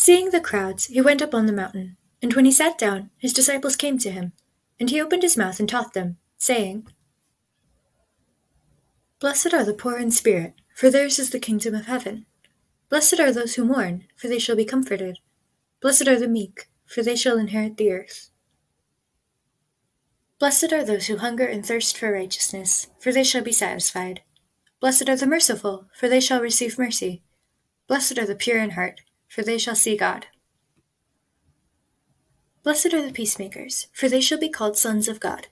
Seeing the crowds, he went up on the mountain, and when he sat down, his disciples came to him, and he opened his mouth and taught them, saying, Blessed are the poor in spirit, for theirs is the kingdom of heaven. Blessed are those who mourn, for they shall be comforted. Blessed are the meek, for they shall inherit the earth. Blessed are those who hunger and thirst for righteousness, for they shall be satisfied. Blessed are the merciful, for they shall receive mercy. Blessed are the pure in heart, for they shall see God. Blessed are the peacemakers, for they shall be called sons of God.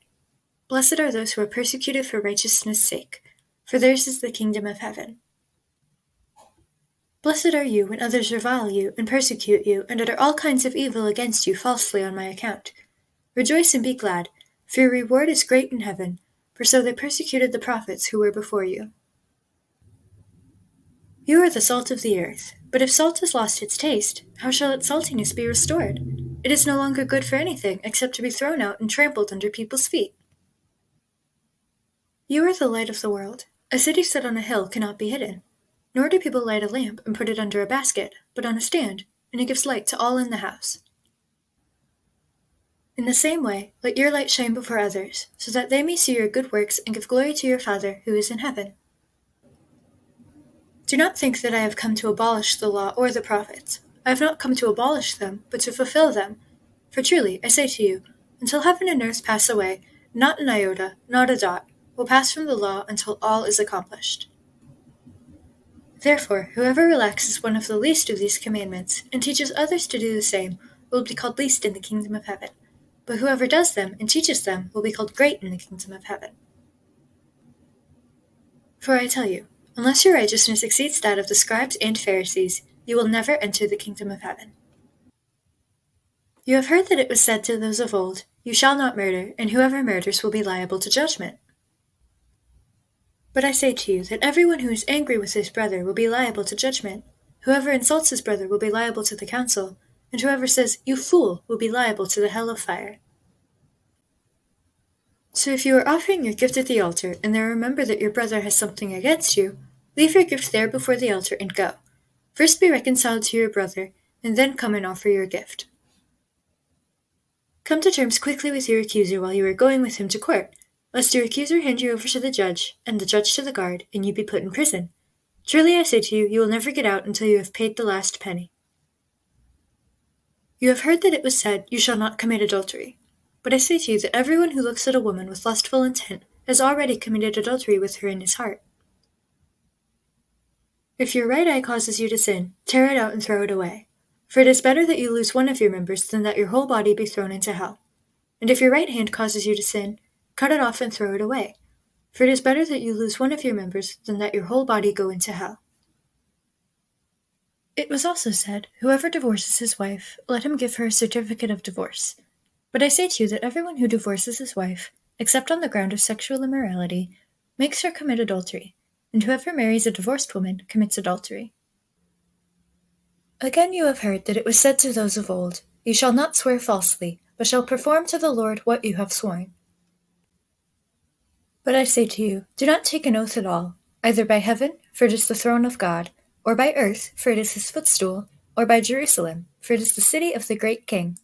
Blessed are those who are persecuted for righteousness' sake, for theirs is the kingdom of heaven. Blessed are you when others revile you and persecute you and utter all kinds of evil against you falsely on my account. Rejoice and be glad, for your reward is great in heaven, for so they persecuted the prophets who were before you. You are the salt of the earth, but if salt has lost its taste, how shall its saltiness be restored? It is no longer good for anything except to be thrown out and trampled under people's feet. You are the light of the world. A city set on a hill cannot be hidden. Nor do people light a lamp and put it under a basket, but on a stand, and it gives light to all in the house. In the same way, let your light shine before others, so that they may see your good works and give glory to your Father who is in heaven. Do not think that I have come to abolish the law or the prophets. I have not come to abolish them, but to fulfill them. For truly, I say to you, until heaven and earth pass away, not an iota, not a dot, will pass from the law until all is accomplished. Therefore, whoever relaxes one of the least of these commandments and teaches others to do the same will be called least in the kingdom of heaven. But whoever does them and teaches them will be called great in the kingdom of heaven. For I tell you, unless your righteousness exceeds that of the scribes and Pharisees, you will never enter the kingdom of heaven. You have heard that it was said to those of old, You shall not murder, and whoever murders will be liable to judgment. But I say to you that everyone who is angry with his brother will be liable to judgment. Whoever insults his brother will be liable to the council, and whoever says, You fool, will be liable to the hell of fire. So if you are offering your gift at the altar, and there remember that your brother has something against you, leave your gift there before the altar and go. First be reconciled to your brother, and then come and offer your gift. Come to terms quickly with your accuser while you are going with him to court, lest your accuser hand you over to the judge, and the judge to the guard, and you be put in prison. Truly I say to you, you will never get out until you have paid the last penny. You have heard that it was said, You shall not commit adultery. But I say to you that everyone who looks at a woman with lustful intent has already committed adultery with her in his heart. If your right eye causes you to sin, tear it out and throw it away. For it is better that you lose one of your members than that your whole body be thrown into hell. And if your right hand causes you to sin, cut it off and throw it away. For it is better that you lose one of your members than that your whole body go into hell. It was also said, Whoever divorces his wife, let him give her a certificate of divorce. But I say to you that everyone who divorces his wife, except on the ground of sexual immorality, makes her commit adultery, and whoever marries a divorced woman commits adultery. Again you have heard that it was said to those of old, You shall not swear falsely, but shall perform to the Lord what you have sworn. But I say to you, do not take an oath at all, either by heaven, for it is the throne of God, or by earth, for it is his footstool, or by Jerusalem, for it is the city of the great king.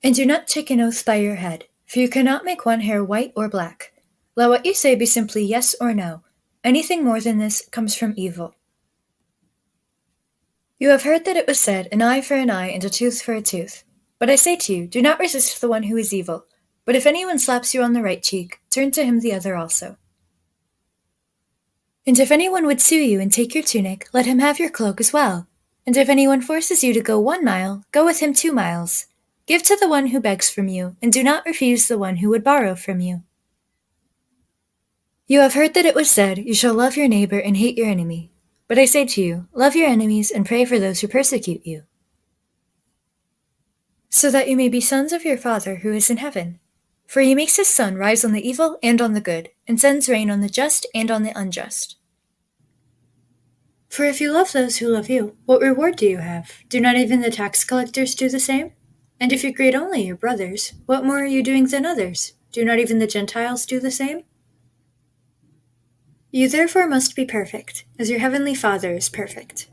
And do not take an oath by your head, for you cannot make one hair white or black. Let what you say be simply yes or no. Anything more than this comes from evil. You have heard that it was said, An eye for an eye and a tooth for a tooth. But I say to you, do not resist the one who is evil. But if anyone slaps you on the right cheek, turn to him the other also. And if anyone would sue you and take your tunic, let him have your cloak as well. And if anyone forces you to go 1 mile, go with him 2 miles. Give to the one who begs from you, and do not refuse the one who would borrow from you. You have heard that it was said, You shall love your neighbor and hate your enemy. But I say to you, love your enemies and pray for those who persecute you, so that you may be sons of your Father who is in heaven. For he makes his sun rise on the evil and on the good, and sends rain on the just and on the unjust. For if you love those who love you, what reward do you have? Do not even the tax collectors do the same? And if you greet only your brothers, what more are you doing than others? Do not even the Gentiles do the same? You therefore must be perfect, as your heavenly Father is perfect.